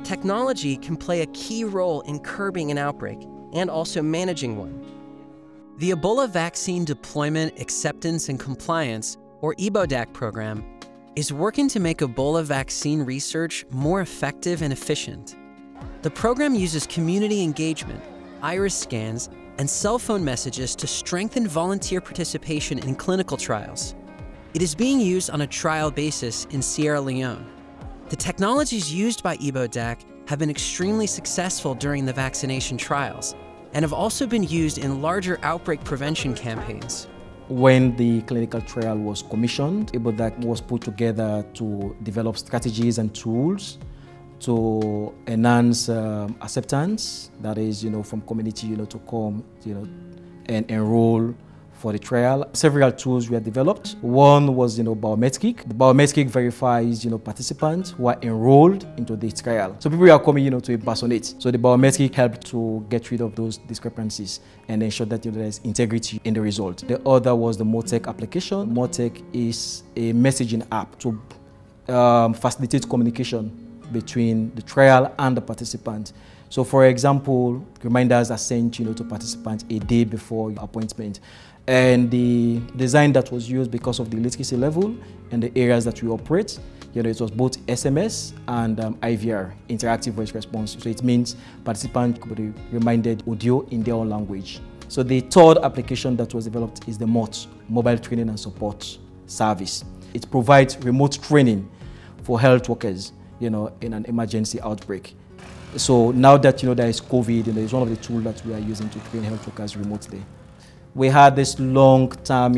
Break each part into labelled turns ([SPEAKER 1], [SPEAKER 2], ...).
[SPEAKER 1] technology can play a key role in curbing an outbreak and also managing one. The Ebola Vaccine Deployment, Acceptance, and Compliance, or EBODAC program, is working to make Ebola vaccine research more effective and efficient. The program uses community engagement, iris scans, and cell phone messages to strengthen volunteer participation in clinical trials. It is being used on a trial basis in Sierra Leone. The technologies used by EBODAC have been extremely successful during the vaccination trials and have also been used in larger outbreak prevention campaigns.
[SPEAKER 2] When the clinical trial was commissioned, EBODAC was put together to develop strategies and tools to enhance acceptance, that is, from community, to come, and enroll for the trial. Several tools were developed. One was, biometric. The biometric verifies, participants who are enrolled into the trial. So people are coming, to impersonate. So the biometric helped to get rid of those discrepancies and ensure that there's integrity in the result. The other was the MOTEC application. MOTEC is a messaging app to facilitate communication between the trial and the participant. So for example, reminders are sent to participants a day before your appointment. And the design that was used because of the literacy level and the areas that we operate, it was both SMS and IVR, interactive voice response. So it means participants could be reminded audio in their own language. So the third application that was developed is the MOT, Mobile Training and Support Service. It provides remote training for health workers in an emergency outbreak. So now that there is COVID, it's one of the tools that we are using to train health workers remotely. We had this long-term,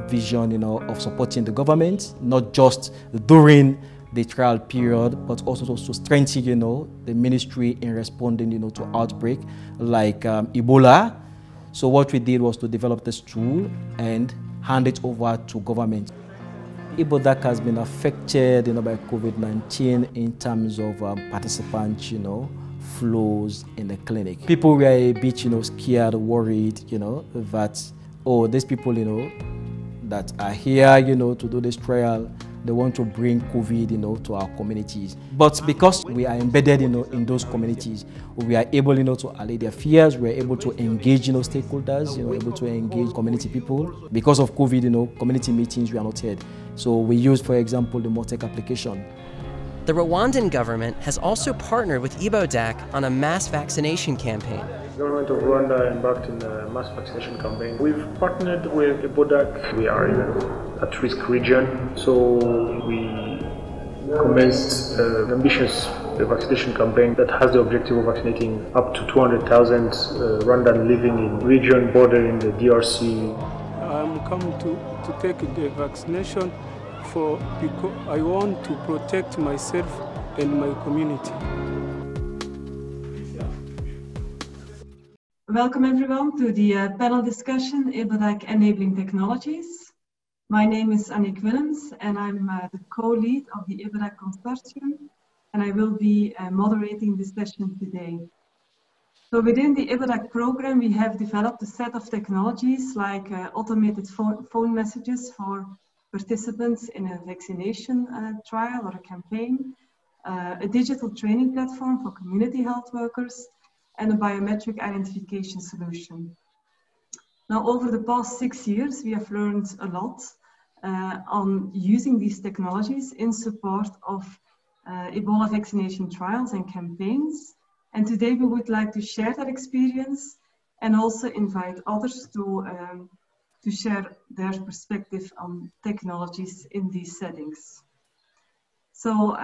[SPEAKER 2] vision, of supporting the government, not just during the trial period, but also to strengthen, the ministry in responding, to outbreak like Ebola. So what we did was to develop this tool and hand it over to government. EBODAC has been affected by COVID-19 in terms of participants, flows in the clinic. People were a bit, scared, worried, that, these people, that are here, to do this trial, they want to bring COVID, to our communities. But because we are embedded, in those communities, we are able, to allay their fears. We are able to engage, stakeholders, able to engage community people. Because of COVID, community meetings were not held. So we use, for example, the MOTEC application.
[SPEAKER 1] The Rwandan government has also partnered with EBODAC on a mass vaccination campaign.
[SPEAKER 3] The government of Rwanda embarked in a mass vaccination campaign. We've partnered with EBODAC. We are in an at-risk region, so we commenced an ambitious vaccination campaign that has the objective of vaccinating up to 200,000 Rwandans living in region bordering the DRC.
[SPEAKER 4] I'm coming to take the vaccination because I want to protect myself and my community.
[SPEAKER 5] Welcome everyone to the panel discussion, EBODAC Enabling Technologies. My name is Annick Willems and I'm the co-lead of the EBODAC Consortium, and I will be moderating this session today. So within the EBODAC program, we have developed a set of technologies like automated phone messages for participants in a vaccination trial or a campaign, a digital training platform for community health workers, and a biometric identification solution. Now, over the past 6 years, we have learned a lot on using these technologies in support of Ebola vaccination trials and campaigns. And today we would like to share that experience and also invite others to share their perspective on technologies in these settings. So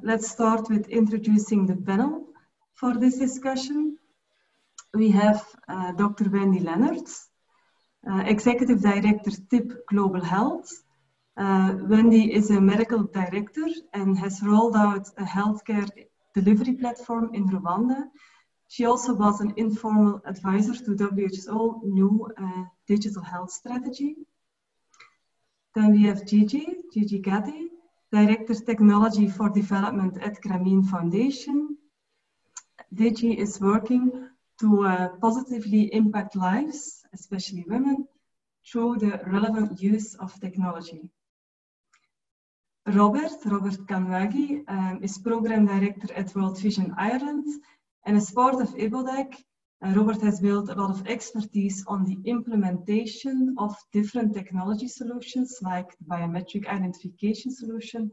[SPEAKER 5] let's start with introducing the panel for this discussion. We have Dr. Wendy Lennertz, Executive Director, TIP Global Health. Wendy is a medical director and has rolled out a healthcare delivery platform in Rwanda. She also was an informal advisor to WHO's new digital health strategy. Then we have Gigi Gatti, Director Technology for Development at Grameen Foundation. Gigi is working to positively impact lives, especially women, through the relevant use of technology. Robert Kanwagi, is Program Director at World Vision Ireland. And as part of Ibodec, Robert has built a lot of expertise on the implementation of different technology solutions, like the biometric identification solution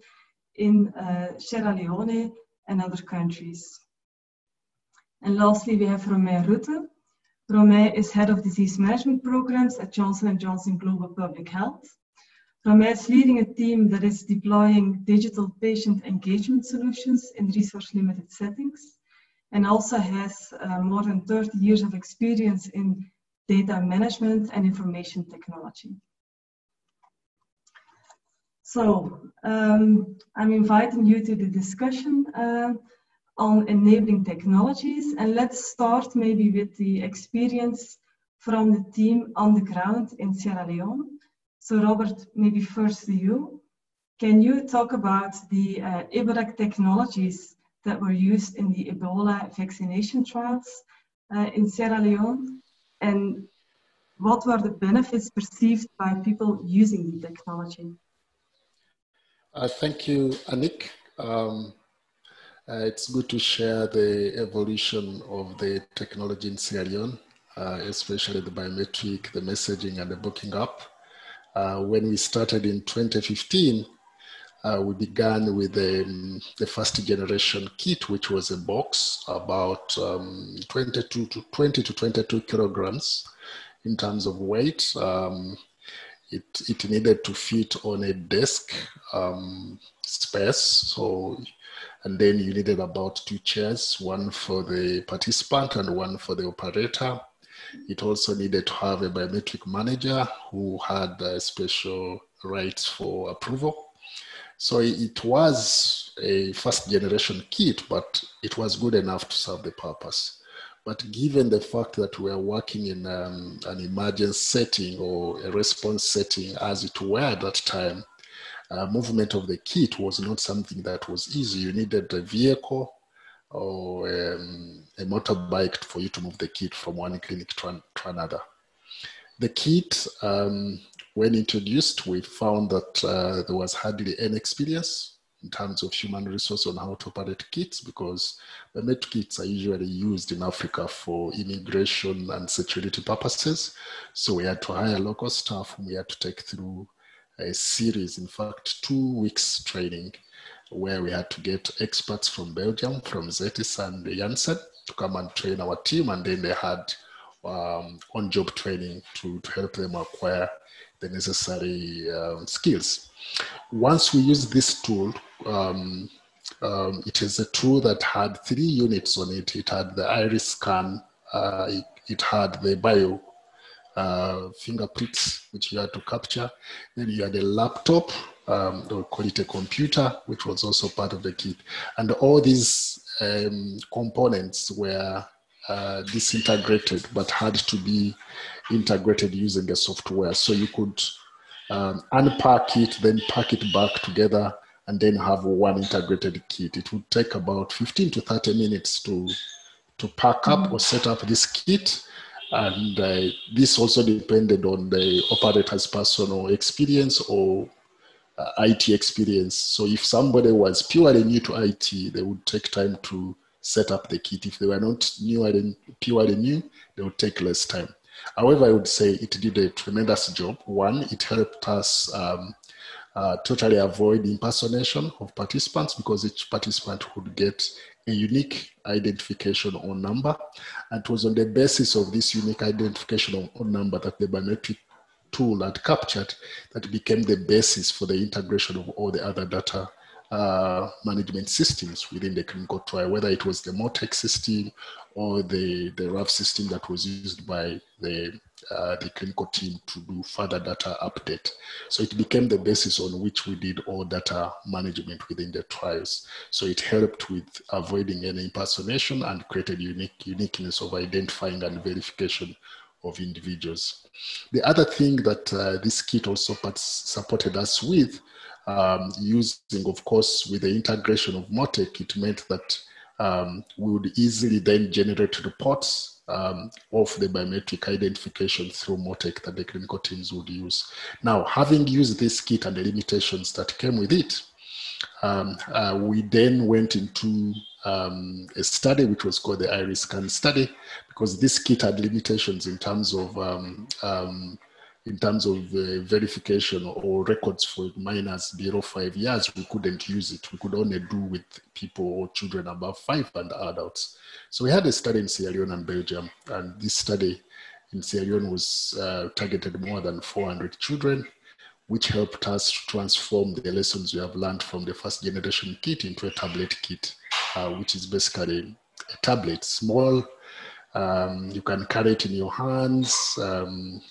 [SPEAKER 5] in Sierra Leone and other countries. And lastly, we have Romain Rutte. Romain is Head of Disease Management Programs at Johnson & Johnson Global Public Health. Romain is leading a team that is deploying digital patient engagement solutions in resource-limited settings, and also has more than 30 years of experience in data management and information technology. So I'm inviting you to the discussion on enabling technologies, and let's start maybe with the experience from the team on the ground in Sierra Leone. So Robert, maybe first to you. Can you talk about the Ibodec technologies that were used in the Ebola vaccination trials in Sierra Leone, and what were the benefits perceived by people using the technology?
[SPEAKER 6] Thank you, Anik. It's good to share the evolution of the technology in Sierra Leone, especially the biometric, the messaging, and the booking app. When we started in 2015, we began with the first generation kit, which was a box about 20 to 22 kilograms in terms of weight. It needed to fit on a desk space. And then you needed about 2 chairs, one for the participant and one for the operator. It also needed to have a biometric manager who had special rights for approval. So it was a first generation kit, but it was good enough to serve the purpose. But given the fact that we are working in an emergency setting or a response setting, as it were at that time, movement of the kit was not something that was easy. You needed a vehicle or a motorbike for you to move the kit from one clinic to another. The kit, when introduced, we found that there was hardly any experience in terms of human resource on how to operate kits, because biometric kits are usually used in Africa for immigration and security purposes. So we had to hire local staff whom we had to take through a series, in fact, 2 weeks training, where we had to get experts from Belgium, from Zetis and Janssen, to come and train our team. And then they had on-job training to help them acquire the necessary skills. Once we used this tool, it is a tool that had 3 units on it. It had the iris scan, it had the bio fingerprints, which you had to capture. Then you had a laptop, or call it a computer, which was also part of the kit. And all these components were disintegrated, but had to be integrated using a software. So you could unpack it, then pack it back together, and then have one integrated kit. It would take about 15 to 30 minutes to pack up or set up this kit. And this also depended on the operator's personal experience or IT experience. So if somebody was purely new to IT, they would take time to set up the kit. If they were not purely new, they would take less time. However, I would say it did a tremendous job. One, it helped us totally avoid impersonation of participants, because each participant would get a unique identification or number. And it was on the basis of this unique identification or number that the biometric tool had captured that became the basis for the integration of all the other data management systems within the clinical trial, whether it was the MOTEC system or the RAV system that was used by the clinical team to do further data update. So it became the basis on which we did all data management within the trials. So it helped with avoiding any impersonation and created uniqueness of identifying and verification of individuals. The other thing that this kit also supported us with, using, of course, with the integration of MOTEC, it meant that we would easily then generate reports of the biometric identification through MOTEC that the clinical teams would use. Now, having used this kit and the limitations that came with it, We then went into a study which was called the IRIS-CAN study, because this kit had limitations in terms of verification or records for minors below 5 years. We couldn't use it. We could only do with people or children above 5 and adults. So we had a study in Sierra Leone and Belgium, and this study in Sierra Leone was targeted more than 400 children, which helped us to transform the lessons we have learned from the first generation kit into a tablet kit, which is basically a tablet, small. You can carry it in your hands.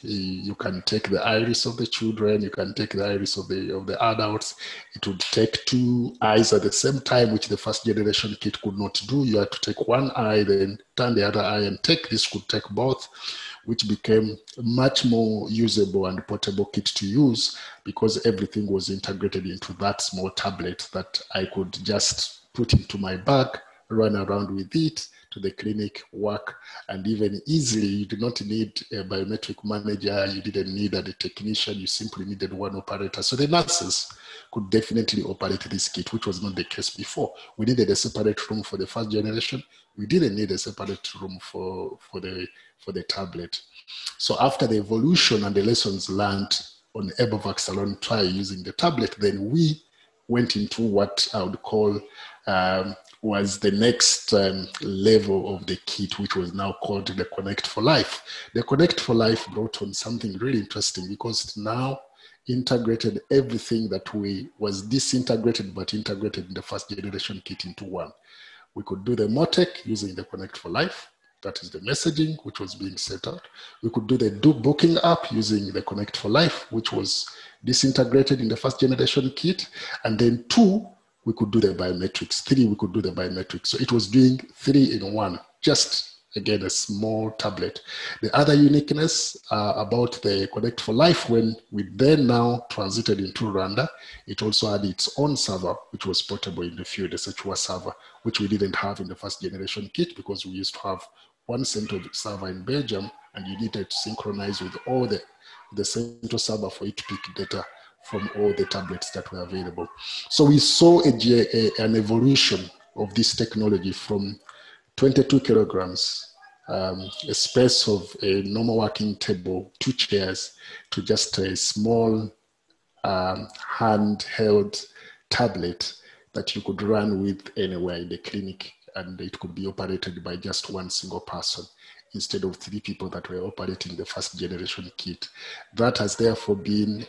[SPEAKER 6] You can take the iris of the children. You can take the iris of the adults. It would take 2 eyes at the same time, which the first generation kit could not do. You had to take one eye, then turn the other eye and take. This could take both, which became a much more usable and portable kit to use, because everything was integrated into that small tablet that I could just put into my bag, run around with it to the clinic, work, and even easily. You did not need a biometric manager. You didn't need a technician. You simply needed one operator. So the nurses could definitely operate this kit, which was not the case before. We needed a separate room for the first generation. We didn't need a separate room for the tablet. So after the evolution and the lessons learned on the Ebovax Alone trial using the tablet, then we went into what I would call was the next level of the kit, which was now called the Connect for Life. The Connect for Life brought on something really interesting, because it now integrated everything that was disintegrated but integrated in the first generation kit into one. We could do the MOTEC using the Connect for Life. That is the messaging which was being set out. We could do the booking app using the Connect for Life, which was disintegrated in the first generation kit. And then 2, we could do the biometrics. 3, we could do the biometrics. So it was doing 3 in 1, just again, a small tablet. The other uniqueness about the Connect for Life, when we then now transited into Rwanda, it also had its own server, which was portable in the field, a Sechua server, which we didn't have in the first generation kit, because we used to have one central server in Belgium, and you needed to synchronize with all the central server for it to pick data from all the tablets that were available. So we saw an evolution of this technology from 22 kilograms, a space of a normal working table, 2 chairs, to just a small handheld tablet that you could run with anywhere in the clinic, and it could be operated by just one single person instead of 3 people that were operating the first generation kit. That has therefore been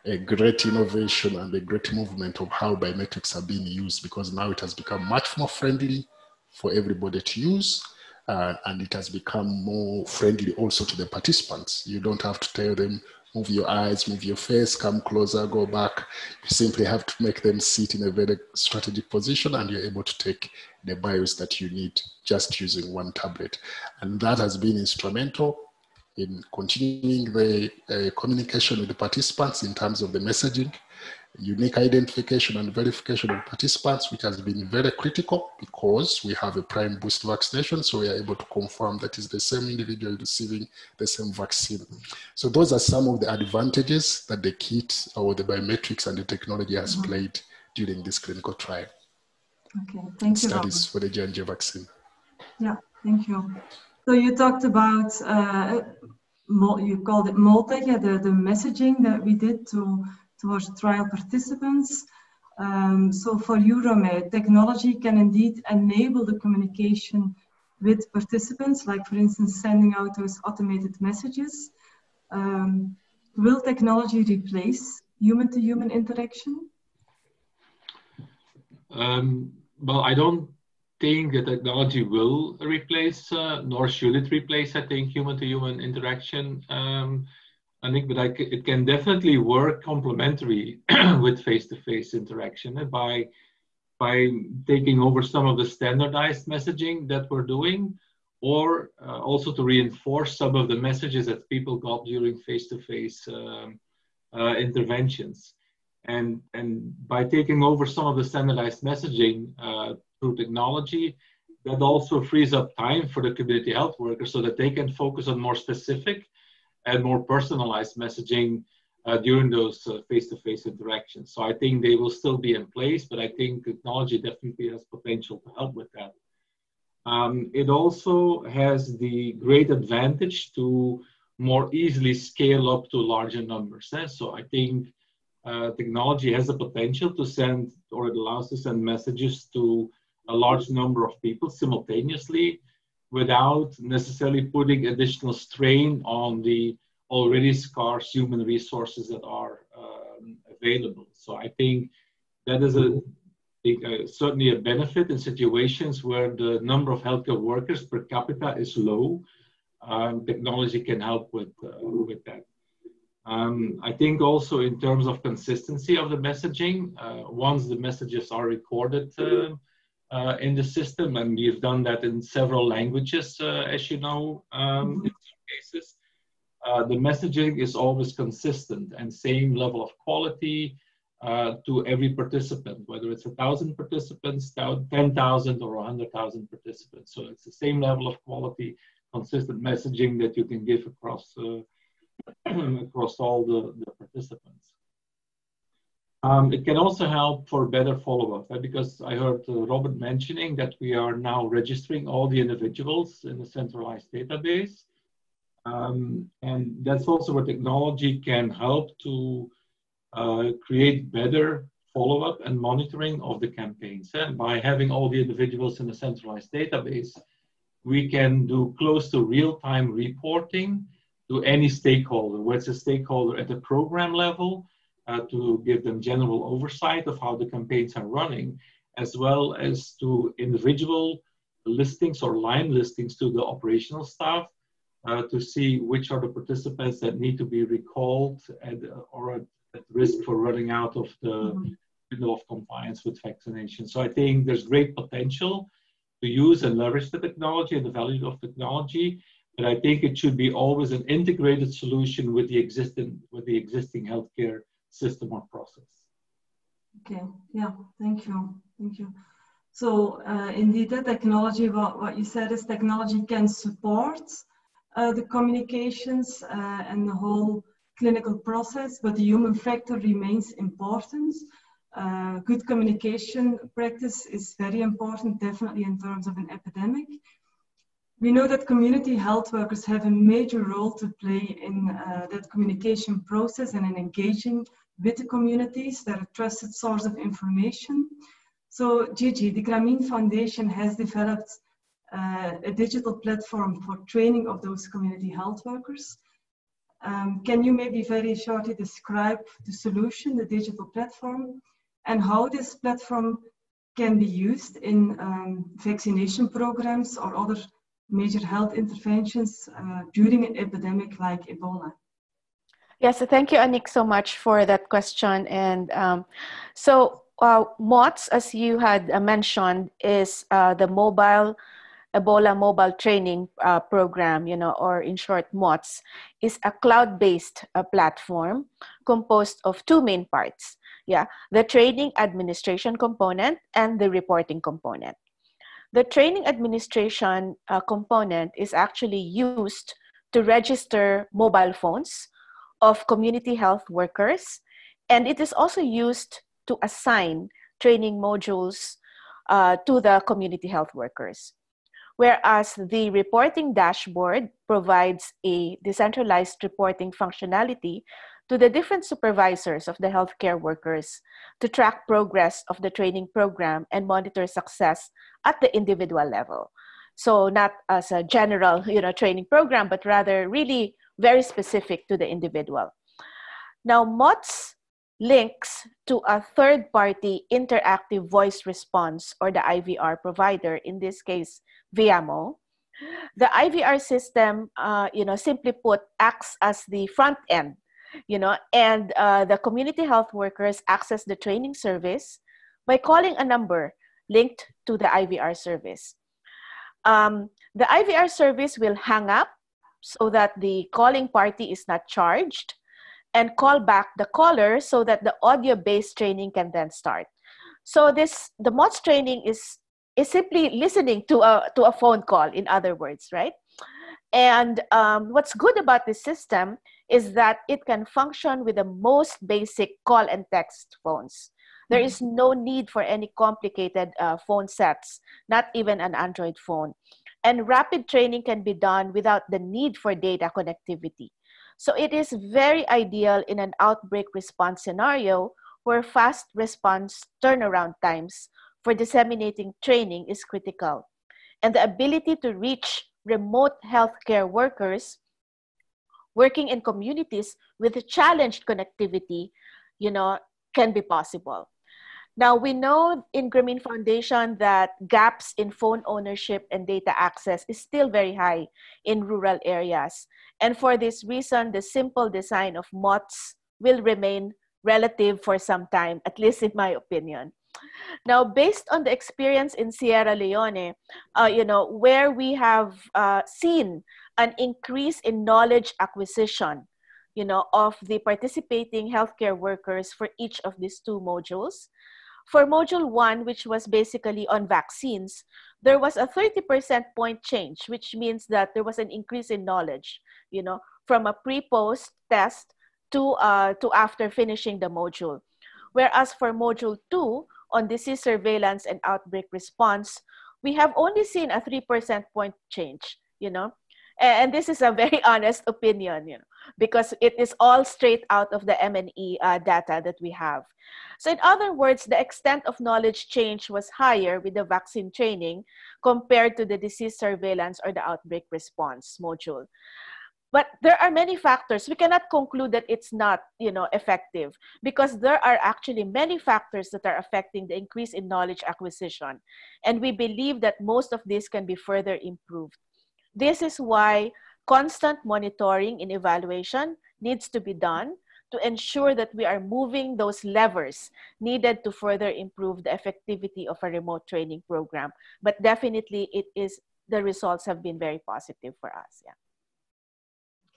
[SPEAKER 6] a great innovation and a great movement of how biometrics are being used, because now it has become much more friendly for everybody to use, and it has become more friendly also to the participants. You don't have to tell them, move your eyes, move your face, come closer, go back. You simply have to make them sit in a very strategic position, and you're able to take the bios that you need just using one tablet. And that has been instrumental in continuing the communication with the participants in terms of the messaging, unique identification and verification of participants, which has been very critical, because we have a prime boost vaccination, so we are able to confirm that it's the same individual receiving the same vaccine. So those are some of the advantages that the kit or the biometrics and the technology has played during this clinical trial.
[SPEAKER 5] Okay, thank you.
[SPEAKER 6] Studies for the J&J vaccine.
[SPEAKER 5] Yeah, thank you. So you talked about, you called it MOTEC, the messaging that we did towards trial participants. So for you, Romeo, technology can indeed enable the communication with participants, like for instance, sending out those automated messages. Will technology replace human-to-human interaction?
[SPEAKER 7] Well, I don't think that technology will replace, nor should it replace, I think, human-to-human interaction. I think, but it can definitely work complementary with face-to-face interaction, and by taking over some of the standardized messaging that we're doing, or also to reinforce some of the messages that people got during face-to-face interventions. And by taking over some of the standardized messaging through technology, that also frees up time for the community health workers so that they can focus on more specific and more personalized messaging during those face-to-face interactions. So I think they will still be in place, but I think technology definitely has potential to help with that. It also has the great advantage to more easily scale up to larger numbers. So I think technology has the potential to send, or it allows to send messages to a large number of people simultaneously without necessarily putting additional strain on the already scarce human resources that are available. So I think that is certainly a benefit in situations where the number of healthcare workers per capita is low. Technology can help with that. I think also in terms of consistency of the messaging, once the messages are recorded in the system, and we've done that in several languages, as you know, in some cases, the messaging is always consistent and same level of quality to every participant, whether it's 1,000 participants, 10,000 or 100,000 participants. So it's the same level of quality, consistent messaging that you can give across across all the participants. It can also help for better follow-up, right? Because I heard Robert mentioning that we are now registering all the individuals in a centralized database. And that's also where technology can help to create better follow-up and monitoring of the campaigns. And by having all the individuals in a centralized database, we can do close to real-time reporting to any stakeholder, whether it's a stakeholder at the program level, to give them general oversight of how the campaigns are running, as well as to individual listings or line listings to the operational staff, to see which are the participants that need to be recalled or at risk for running out of the window of compliance with vaccination. So I think there's great potential to use and leverage the technology and the value of technology, but I think it should be always an integrated solution with the existing healthcare system or process.
[SPEAKER 5] Okay, yeah, thank you. So indeed, the technology, what you said is technology can support the communications and the whole clinical process, but the human factor remains important. Good communication practice is very important, definitely in terms of an epidemic. We know that community health workers have a major role to play in that communication process and in engaging with the communities. They're a trusted source of information. So Gigi, the Grameen Foundation has developed a digital platform for training of those community health workers. Can you maybe very shortly describe the solution, the digital platform, and how this platform can be used in vaccination programs or other major health interventions during an epidemic like Ebola?
[SPEAKER 8] Yes, so thank you, Anik, so much for that question. And MOTS, as you had mentioned, is the Ebola Mobile Training Program, or in short, MOTS, is a cloud-based platform composed of two main parts. Yeah, the training administration component and the reporting component. The training administration component is actually used to register mobile phones of community health workers, and it is also used to assign training modules to the community health workers. Whereas the reporting dashboard provides a decentralized reporting functionality to the different supervisors of the healthcare workers to track progress of the training program and monitor success at the individual level. So not as a general, training program, but rather really very specific to the individual. Now, MOTS links to a third-party interactive voice response, or the IVR provider, in this case, Viamo. The IVR system, simply put, acts as the front end, and the community health workers access the training service by calling a number linked to the IVR service. The IVR service will hang up so that the calling party is not charged, and call back the caller so that the audio-based training can then start. So the MOTS training is simply listening to a phone call, in other words, right? And what's good about this system is that it can function with the most basic call and text phones. There is no need for any complicated phone sets, not even an Android phone. And rapid training can be done without the need for data connectivity. So it is very ideal in an outbreak response scenario where fast response turnaround times for disseminating training is critical. And the ability to reach remote healthcare workers working in communities with challenged connectivity, can be possible. Now, we know in Grameen Foundation that gaps in phone ownership and data access is still very high in rural areas. And for this reason, the simple design of MOTS will remain relative for some time, at least in my opinion. Now, based on the experience in Sierra Leone, where we have seen an increase in knowledge acquisition, of the participating healthcare workers for each of these two modules. For module 1, which was basically on vaccines, there was a 30% point change, which means that there was an increase in knowledge, from a pre-post test to after finishing the module. Whereas for module 2, on disease surveillance and outbreak response, we have only seen a 3% point change, And this is a very honest opinion, because it is all straight out of the M&E data that we have. So in other words, the extent of knowledge change was higher with the vaccine training compared to the disease surveillance or the outbreak response module. But there are many factors. We cannot conclude that it's not, effective, because there are actually many factors that are affecting the increase in knowledge acquisition. And we believe that most of this can be further improved. This is why constant monitoring and evaluation needs to be done to ensure that we are moving those levers needed to further improve the effectivity of a remote training program. But definitely the results have been very positive for us. Yeah.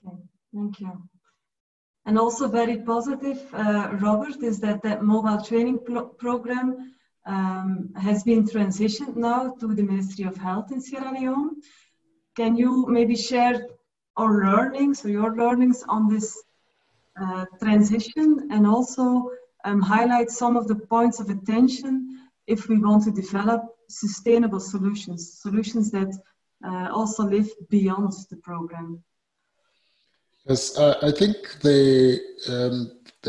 [SPEAKER 5] Okay, thank you. And also very positive, Robert, is that mobile training program has been transitioned now to the Ministry of Health in Sierra Leone. Can you maybe share our learnings or your learnings on this transition, and also highlight some of the points of attention if we want to develop sustainable solutions that also live beyond the program?
[SPEAKER 6] Yes, I think the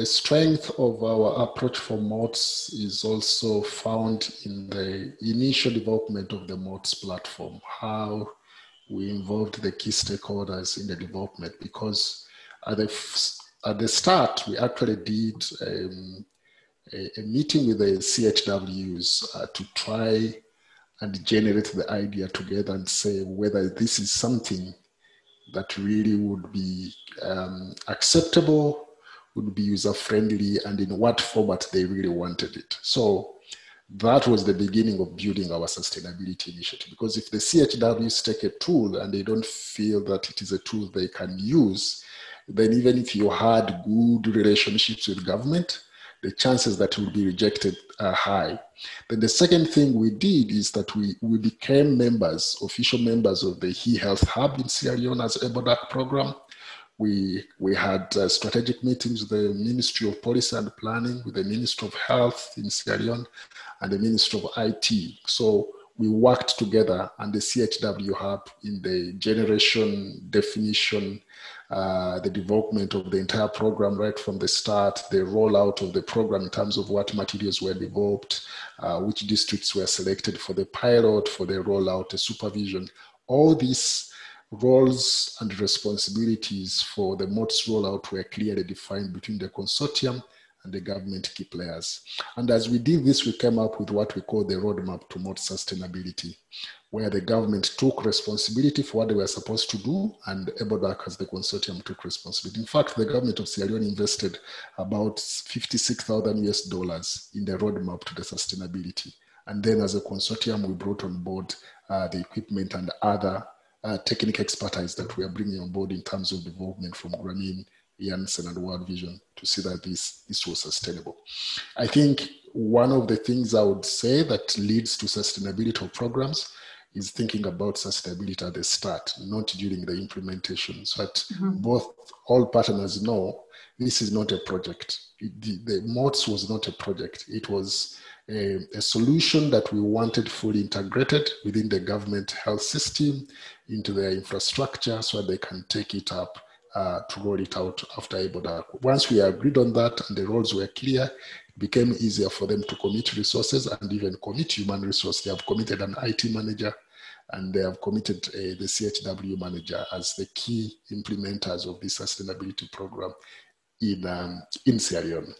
[SPEAKER 6] strength of our approach for MOTS is also found in the initial development of the MOTS platform, how we involved the key stakeholders in the development, because at the start, we actually did a meeting with the CHWs to try and generate the idea together and say whether this is something that really would be acceptable, would be user-friendly, and in what format they really wanted it. So that was the beginning of building our sustainability initiative. Because if the CHWs take a tool and they don't feel that it is a tool they can use, then even if you had good relationships with government, the chances that it will be rejected are high. Then the second thing we did is that we became members, official members of the eHealth Hub in Sierra Leone as EBODAC program. We had strategic meetings with the Ministry of Policy and Planning, with the Ministry of Health in Sierra Leone, and the Ministry of IT. So we worked together, and the CHW Hub in the generation, definition, the development of the entire program right from the start, the rollout of the program in terms of what materials were developed, which districts were selected for the pilot, for the rollout, the supervision. All these roles and responsibilities for the MOTS rollout were clearly defined between the consortium and the government key players. And as we did this, we came up with what we call the roadmap to MOTS sustainability, where the government took responsibility for what they were supposed to do, and EBODAC as the consortium took responsibility. In fact, the government of Sierra Leone invested about $56,000 in the roadmap to the sustainability. And then as a consortium, we brought on board the equipment and other technical expertise that we are bringing on board in terms of development from Grameen, Janssen, and World Vision to see that this was sustainable. I think one of the things I would say that leads to sustainability of programs is thinking about sustainability at the start, not during the implementation. So that both all partners know this is not a project. The MOTS was not a project. It was a solution that we wanted fully integrated within the government health system into their infrastructure so that they can take it up to roll it out after EBODAC. Once we agreed on that and the roles were clear, it became easier for them to commit resources and even commit human resource. They have committed an IT manager and they have committed the CHW manager as the key implementers of this sustainability program in Sierra Leone.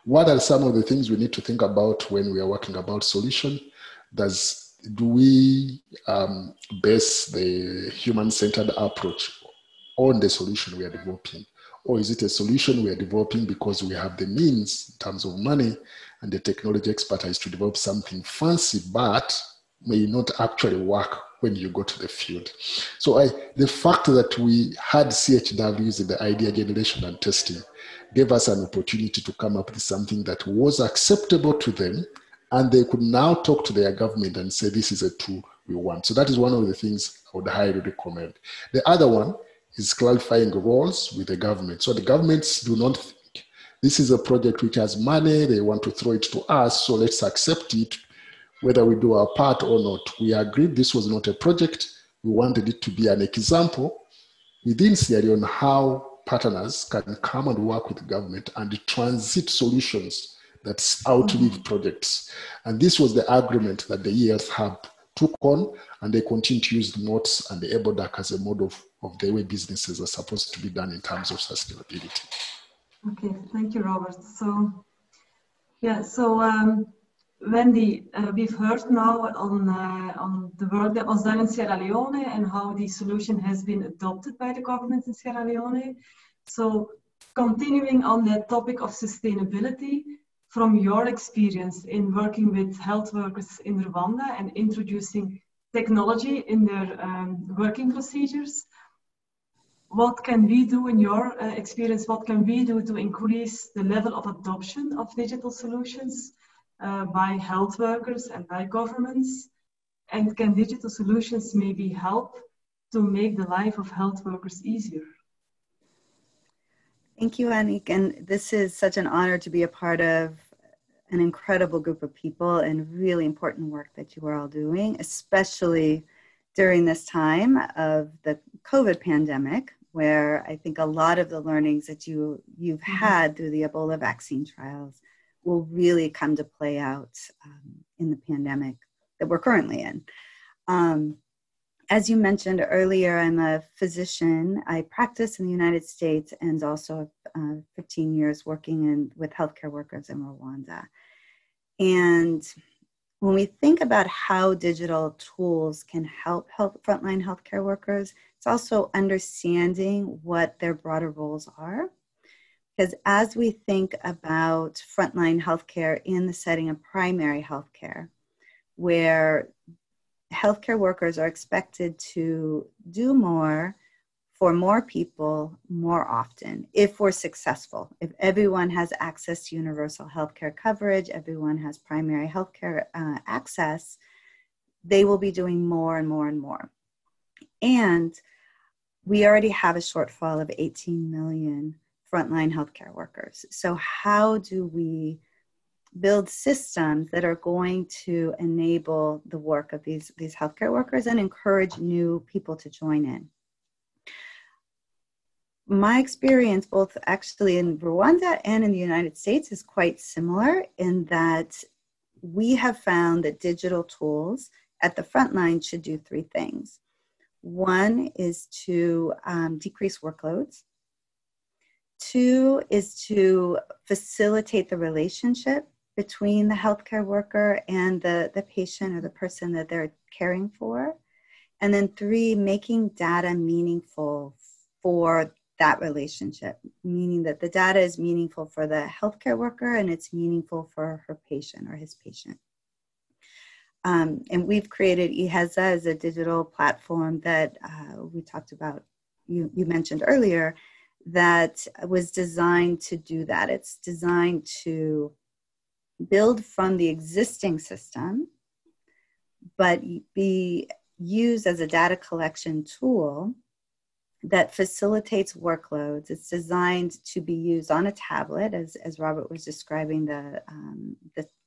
[SPEAKER 6] What are some of the things we need to think about when we are working about solution? Do we base the human-centered approach on the solution we are developing? Or is it a solution we are developing because we have the means in terms of money and the technology expertise to develop something fancy, but may not actually work when you go to the field? So the fact that we had CHWs in the idea generation and testing gave us an opportunity to come up with something that was acceptable to them, and they could now talk to their government and say, this is a tool we want. So that is one of the things I would highly recommend. The other one is clarifying roles with the government. So the governments do not think this is a project which has money, they want to throw it to us, so let's accept it, whether we do our part or not. We agreed this was not a project. We wanted it to be an example within Sierra Leone how partners can come and work with the government and transit solutions that outlive projects. And this was the agreement that the ES Hub took on, and they continue to use the MOTS and the EBODAC as a model of the way businesses are supposed to be done in terms of sustainability.
[SPEAKER 5] Okay, thank you, Robert. So, yeah, so Wendy, we've heard now on the work that was done in Sierra Leone and how the solution has been adopted by the government in Sierra Leone. So continuing on that topic of sustainability, from your experience in working with health workers in Rwanda and introducing technology in their working procedures, what can we do in your experience, what can we do to increase the level of adoption of digital solutions by health workers and by governments? And can digital solutions maybe help to make the life of health workers easier?
[SPEAKER 9] Thank you, Annick. And this is such an honor to be a part of an incredible group of people and really important work that you are all doing, especially during this time of the COVID pandemic, where I think a lot of the learnings that you've had through the Ebola vaccine trials will really come to play out in the pandemic that we're currently in. As you mentioned earlier, I'm a physician. I practice in the United States and also 15 years working with healthcare workers in Rwanda. And when we think about how digital tools can help frontline healthcare workers, it's also understanding what their broader roles are. Because as we think about frontline healthcare in the setting of primary healthcare, where healthcare workers are expected to do more for more people more often, if we're successful. If everyone has access to universal healthcare coverage, everyone has primary healthcare access, they will be doing more and more and more. And we already have a shortfall of 18 million frontline healthcare workers. So how do we build systems that are going to enable the work of these healthcare workers and encourage new people to join in? My experience, both actually in Rwanda and in the United States, is quite similar in that we have found that digital tools at the front line should do three things. One is to decrease workloads. Two is to facilitate the relationship between the healthcare worker and the patient or the person that they're caring for. And then three, making data meaningful for that relationship, meaning that the data is meaningful for the healthcare worker and it's meaningful for her patient or his patient. And we've created EHESA as a digital platform that we talked about, you mentioned earlier, that was designed to do that. It's designed to build from the existing system, but be used as a data collection tool that facilitates workloads. It's designed to be used on a tablet, as Robert was describing the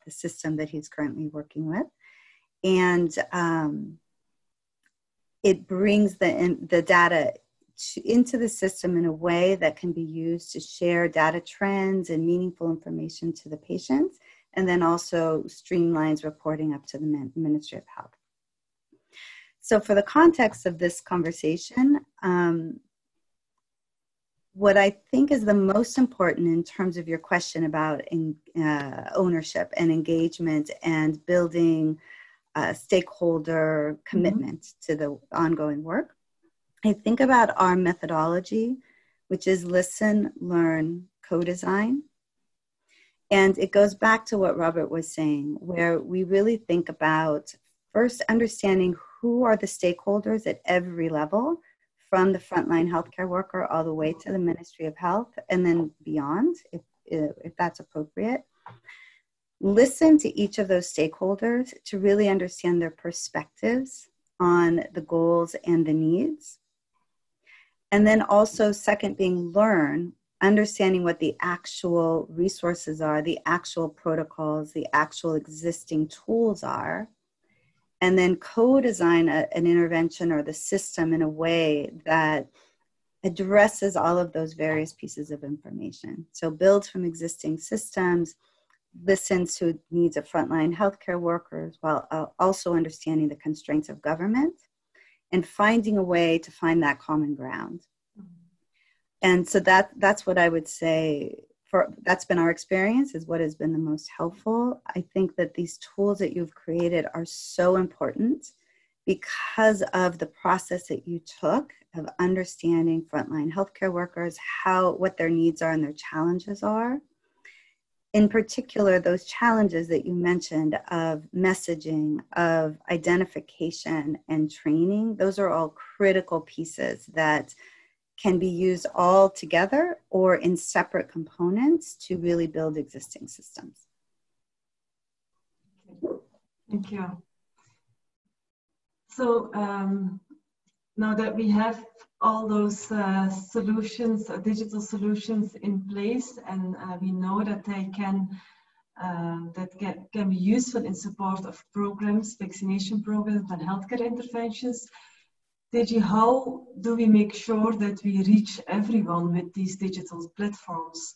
[SPEAKER 9] system that he's currently working with. And it brings the data into the system in a way that can be used to share data trends and meaningful information to the patients, and then also streamlines reporting up to the Ministry of Health. So for the context of this conversation, what I think is the most important in terms of your question about ownership and engagement and building stakeholder commitment to the ongoing work, I think about our methodology, which is listen, learn, co-design. And it goes back to what Robert was saying, where we really think about first understanding who are the stakeholders at every level, from the frontline healthcare worker all the way to the Ministry of Health, and then beyond, if that's appropriate. Listen to each of those stakeholders to really understand their perspectives on the goals and the needs. And then also, second being learn, understanding what the actual resources are, the actual protocols, the actual existing tools are, and then co-design an intervention or the system in a way that addresses all of those various pieces of information. So build from existing systems, listens to needs of frontline healthcare workers while also understanding the constraints of government and finding a way to find that common ground. And so that's what I would say, that's been our experience, is what has been the most helpful. I think that these tools that you've created are so important because of the process that you took of understanding frontline healthcare workers, what their needs are and their challenges are. In particular, those challenges that you mentioned of messaging, of identification and training, those are all critical pieces that can be used all together or in separate components to really build existing systems.
[SPEAKER 5] Thank you. So now that we have all those solutions, digital solutions in place, and we know that they can be useful in support of programs, vaccination programs and healthcare interventions. How do we make sure that we reach everyone with these digital platforms?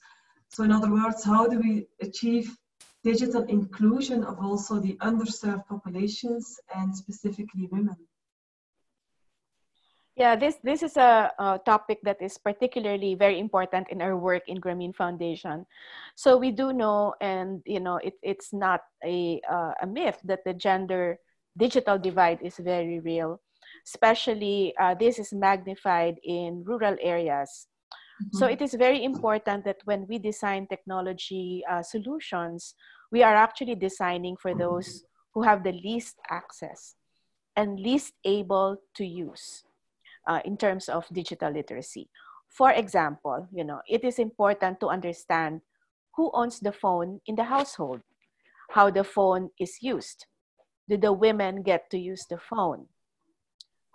[SPEAKER 5] So in other words, how do we achieve digital inclusion of also the underserved populations and specifically women?
[SPEAKER 8] Yeah, this is a topic that is particularly very important in our work in Grameen Foundation. So we do know, and it's not a myth, that the gender digital divide is very real. Especially, this is magnified in rural areas. Mm-hmm. So it is very important that when we design technology solutions, we are actually designing for those who have the least access and least able to use in terms of digital literacy. For example, it is important to understand who owns the phone in the household, how the phone is used. Do the women get to use the phone?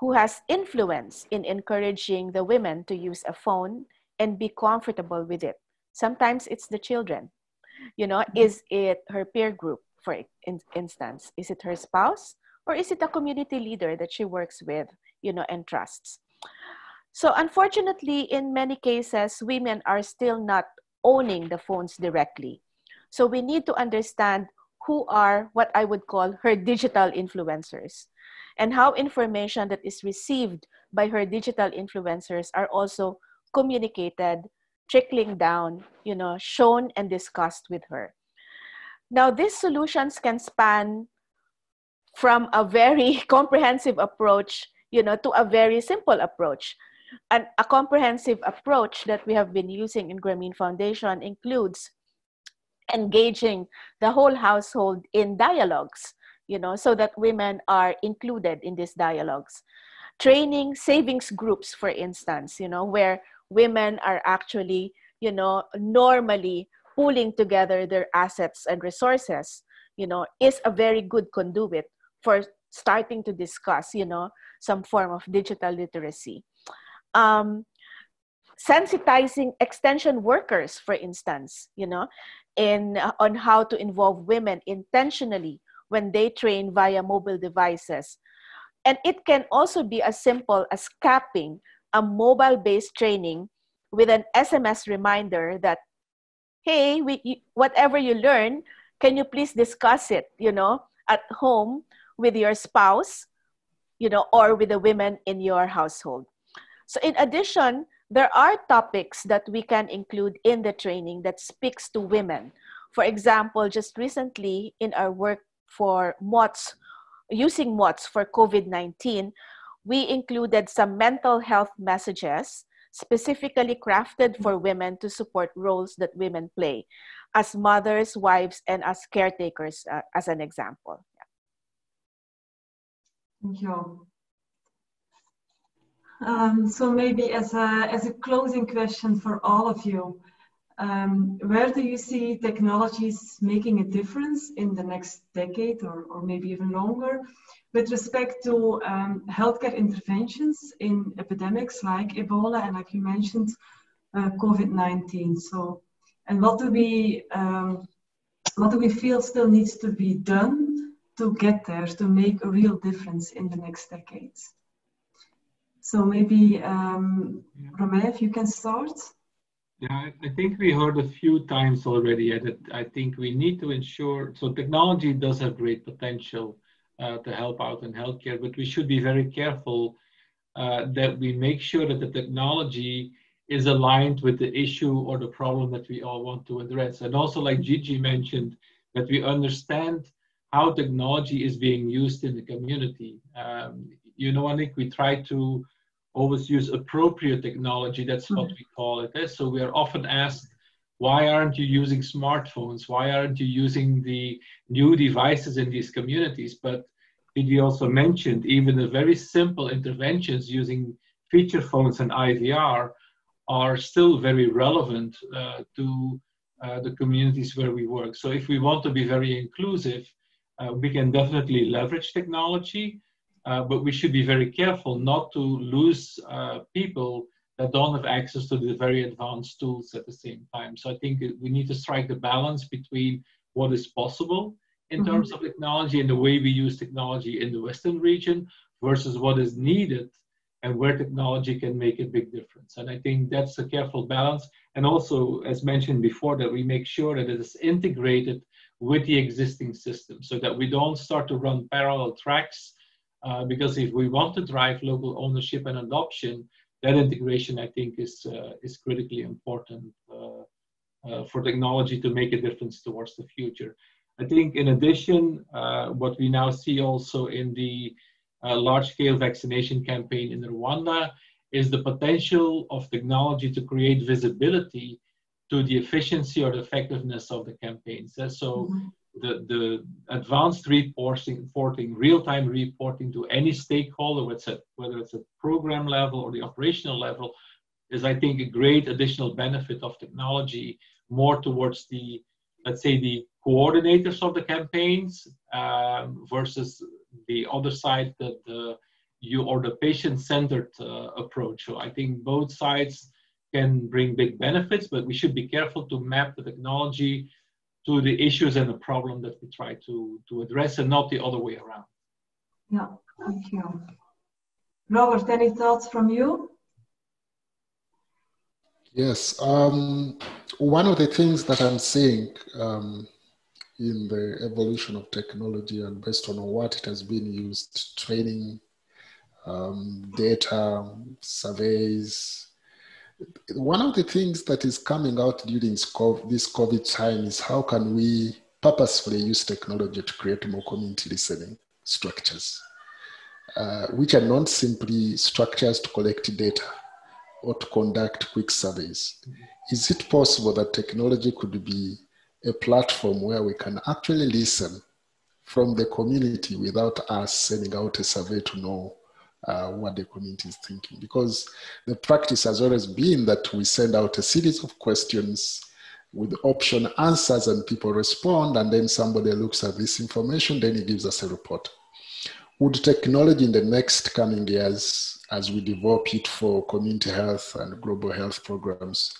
[SPEAKER 8] Who has influence in encouraging the women to use a phone and be comfortable with it? Sometimes it's the children. Is it her peer group, for instance? Is it her spouse? Or is it a community leader that she works with, and trusts? So unfortunately, in many cases, women are still not owning the phones directly. So we need to understand who are what I would call her digital influencers, and how information that is received by her digital influencers are also communicated, trickling down, shown and discussed with her. Now, these solutions can span from a very comprehensive approach, to a very simple approach. And a comprehensive approach that we have been using in Grameen Foundation includes engaging the whole household in dialogues, so that women are included in these dialogues. Training savings groups, for instance, where women are actually, normally pooling together their assets and resources, is a very good conduit for starting to discuss, some form of digital literacy. Sensitizing extension workers, for instance, on how to involve women intentionally when they train via mobile devices. And it can also be as simple as capping a mobile-based training with an SMS reminder that, hey, whatever you learn, can you please discuss it, at home with your spouse, or with the women in your household. So in addition, there are topics that we can include in the training that speaks to women. For example, just recently in our work for MOTS, using MOTS for COVID-19, we included some mental health messages specifically crafted for women to support roles that women play as mothers, wives, and as caretakers, as an example.
[SPEAKER 5] Thank you. So maybe as a closing question for all of you, where do you see technologies making a difference in the next decade or maybe even longer with respect to healthcare interventions in epidemics like Ebola and, like you mentioned, COVID-19? So, and what do we feel still needs to be done to get there, to make a real difference in the next decades? So maybe, Romain, if you can start.
[SPEAKER 7] Yeah, I think we heard a few times already that I think we need to ensure, so technology does have great potential to help out in healthcare, but we should be very careful that we make sure that the technology is aligned with the issue or the problem that we all want to address. And also, like Gigi mentioned, that we understand how technology is being used in the community. I think we try to always use appropriate technology. That's what we call it. So we are often asked, why aren't you using smartphones? Why aren't you using the new devices in these communities? But Gigi also mentioned even the very simple interventions using feature phones and IVR are still very relevant to the communities where we work. So if we want to be very inclusive, we can definitely leverage technology, but we should be very careful not to lose people that don't have access to the very advanced tools at the same time. So I think we need to strike the balance between what is possible in terms of technology and the way we use technology in the Western region versus what is needed and where technology can make a big difference. And I think that's a careful balance. And also, as mentioned before, that we make sure that it is integrated with the existing system so that we don't start to run parallel tracks. Because if we want to drive local ownership and adoption, that integration, I think, is critically important for technology to make a difference towards the future. I think, in addition, what we now see also in the large-scale vaccination campaign in Rwanda is the potential of technology to create visibility to the efficiency or the effectiveness of the campaigns. So the advanced reporting, real-time reporting to any stakeholder, whether it's at program level or the operational level, is, I think, a great additional benefit of technology, more towards the, let's say, the coordinators of the campaigns versus the other side, the patient-centered approach. So I think both sides can bring big benefits, but we should be careful to map the technology to the issues and the problem that we try to address, and not the other way around.
[SPEAKER 5] Yeah, thank you. Robert, any thoughts from you?
[SPEAKER 6] Yes, one of the things that I'm seeing in the evolution of technology and based on what it has been used, training, data, surveys, one of the things that is coming out during this COVID time is how can we purposefully use technology to create more community listening structures, which are not simply structures to collect data or to conduct quick surveys. Is it possible that technology could be a platform where we can actually listen from the community without us sending out a survey to know what the community is thinking? Because the practice has always been that we send out a series of questions with option answers and people respond, and then somebody looks at this information, then he gives us a report. would technology in the next coming years, as we develop it for community health and global health programs,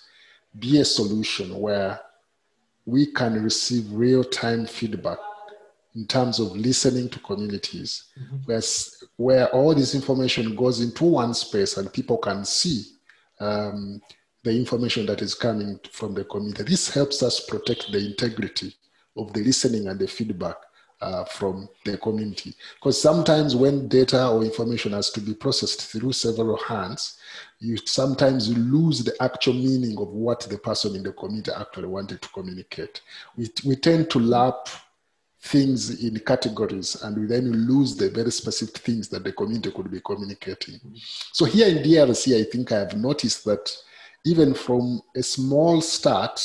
[SPEAKER 6] be a solution where we can receive real-time feedback in terms of listening to communities, where all this information goes into one space and people can see the information that is coming from the community. This helps us protect the integrity of the listening and the feedback from the community. Because sometimes when data or information has to be processed through several hands, you sometimes lose the actual meaning of what the person in the community actually wanted to communicate. We tend to lump things in categories and we then lose the very specific things that the community could be communicating. So here in DRC, I think I have noticed that even from a small start,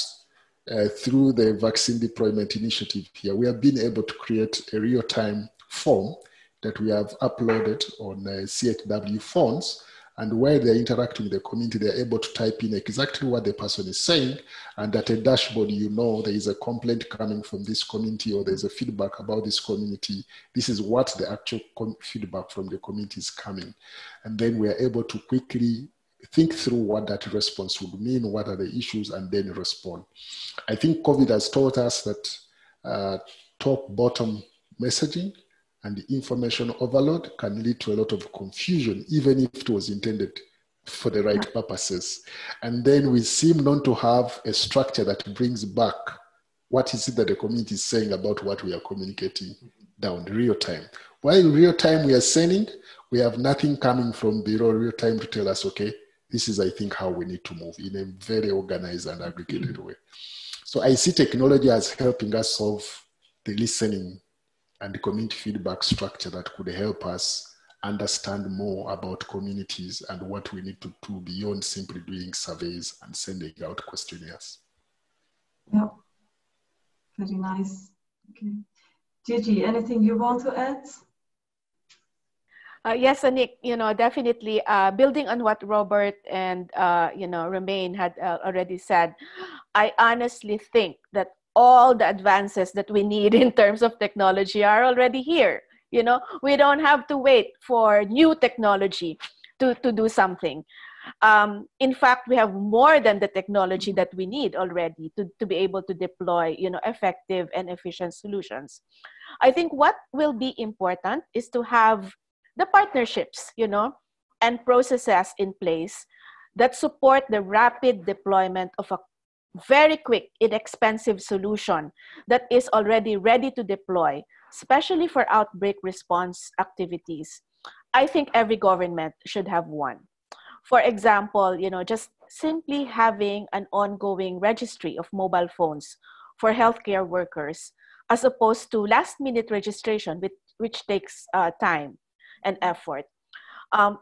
[SPEAKER 6] through the vaccine deployment initiative here, we have been able to create a real-time form that we have uploaded on CHW phones, and where they're interacting with the community, they're able to type in exactly what the person is saying, and at a dashboard, you know there is a complaint coming from this community or there's a feedback about this community. This is what the actual feedback from the community is coming. And then we're able to quickly think through what that response would mean, what are the issues, and then respond. I think COVID has taught us that top-bottom messaging and the information overload can lead to a lot of confusion, even if it was intended for the right purposes. And then we seem not to have a structure that brings back what is it that the community is saying about what we are communicating down real time. While in real time we are sending, we have nothing coming from below real time to tell us, okay, this is, I think, how we need to move in a very organized and aggregated way. So I see technology as helping us solve the listening and the community feedback structure that could help us understand more about communities and what we need to do beyond simply doing surveys and sending out questionnaires.
[SPEAKER 5] Yeah, very nice. Okay. Gigi, anything you want to add?
[SPEAKER 8] Yes, Anik, definitely building on what Robert and, Romain had already said, I honestly think that all the advances that we need in terms of technology are already here. We don't have to wait for new technology to do something. In fact, we have more than the technology that we need already to be able to deploy, effective and efficient solutions. I think what will be important is to have the partnerships, and processes in place that support the rapid deployment of a very quick, inexpensive solution that is already ready to deploy, especially for outbreak response activities. I think every government should have one. For example, just simply having an ongoing registry of mobile phones for healthcare workers, as opposed to last-minute registration, which takes time and effort.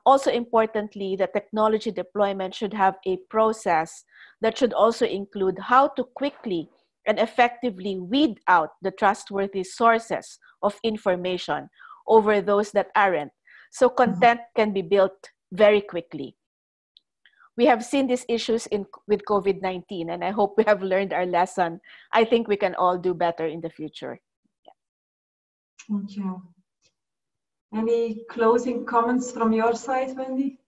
[SPEAKER 8] Also importantly, the technology deployment should have a process that should also include how to quickly and effectively weed out the trustworthy sources of information over those that aren't, so content can be built very quickly. We have seen these issues with COVID-19, and I hope we have learned our lesson. I think we can all do better in the future.
[SPEAKER 5] Thank you. Any closing comments from your side, Wendy?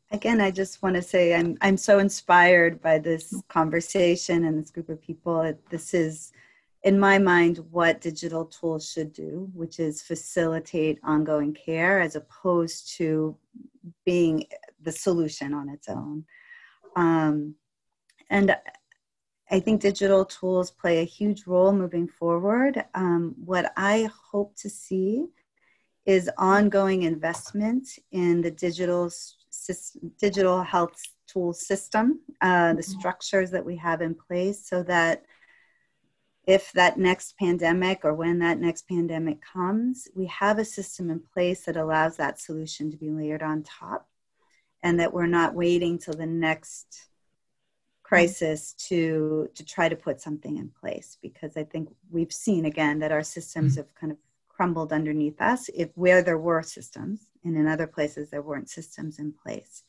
[SPEAKER 9] Again, I just want to say I'm so inspired by this conversation and this group of people. This is, in my mind, what digital tools should do, which is facilitate ongoing care as opposed to being the solution on its own. And I think digital tools play a huge role moving forward. What I hope to see is ongoing investment in the digital health tool system, the structures that we have in place, so that if that next pandemic or when that next pandemic comes, we have a system in place that allows that solution to be layered on top, and that we're not waiting till the next crisis to try to put something in place, because I think we've seen again that our systems have kind of crumbled underneath us where there were systems, and in other places there weren't systems in place.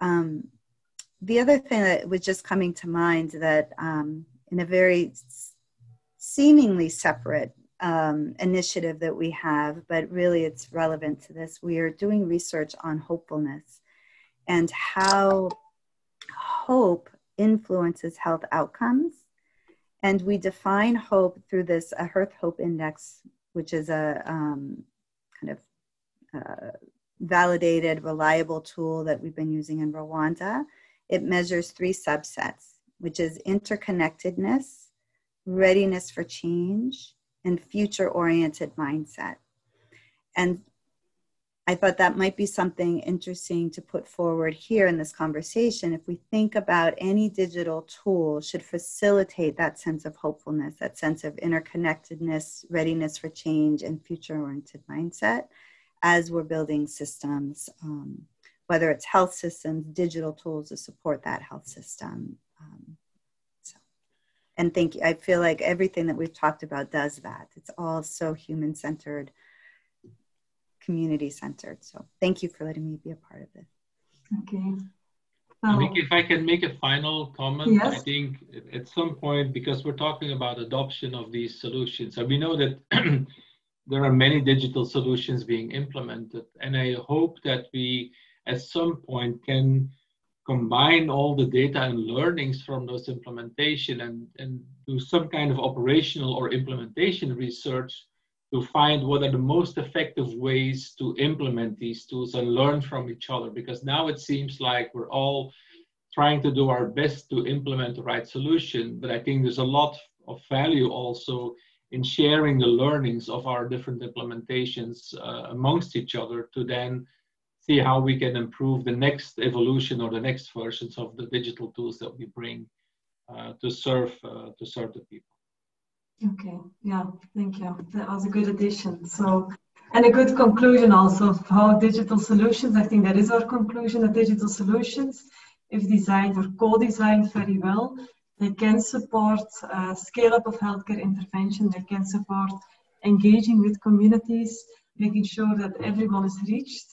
[SPEAKER 9] The other thing that was just coming to mind that in a very seemingly separate initiative that we have, but really it's relevant to this. We are doing research on hopefulness and how hope influences health outcomes. And we define hope through this Hearth Hope Index, which is a kind of validated, reliable tool that we've been using in Rwanda. It measures 3 subsets, which is interconnectedness, readiness for change, and future-oriented mindset. And I thought that might be something interesting to put forward here in this conversation. If we think about any digital tool should facilitate that sense of hopefulness, that sense of interconnectedness, readiness for change, and future-oriented mindset as we're building systems, whether it's health systems, digital tools to support that health system. And thank you. I feel like everything that we've talked about does that. It's all so human-centered, community-centered. So thank you for letting me be a part of this.
[SPEAKER 5] Okay.
[SPEAKER 7] I think if I can make a final comment,
[SPEAKER 5] yes.
[SPEAKER 7] I think at some point, because we're talking about adoption of these solutions, and we know that there are many digital solutions being implemented, and I hope that we at some point can combine all the data and learnings from those implementation and do some kind of operational or implementation research to find what are the most effective ways to implement these tools and learn from each other. Because now it seems like we're all trying to do our best to implement the right solution, but I think there's a lot of value also in sharing the learnings of our different implementations amongst each other to then see how we can improve the next evolution or the next versions of the digital tools that we bring to serve the people.
[SPEAKER 5] Okay, yeah, thank you. That was a good addition. So, and a good conclusion also of how digital solutions, I think that is our conclusion, that digital solutions, if designed or co-designed very well, they can support scale up of healthcare intervention, they can support engaging with communities, making sure that everyone is reached.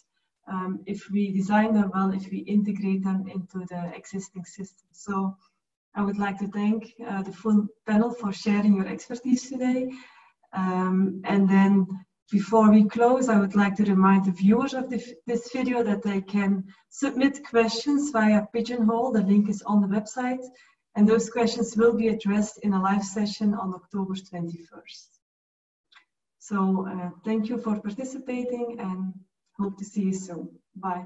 [SPEAKER 5] If we design them well, if we integrate them into the existing system. So I would like to thank the full panel for sharing your expertise today. And then before we close, I would like to remind the viewers of this video that they can submit questions via Pigeonhole. The link is on the website. And those questions will be addressed in a live session on October 21st. So thank you for participating and hope to see you soon. Bye.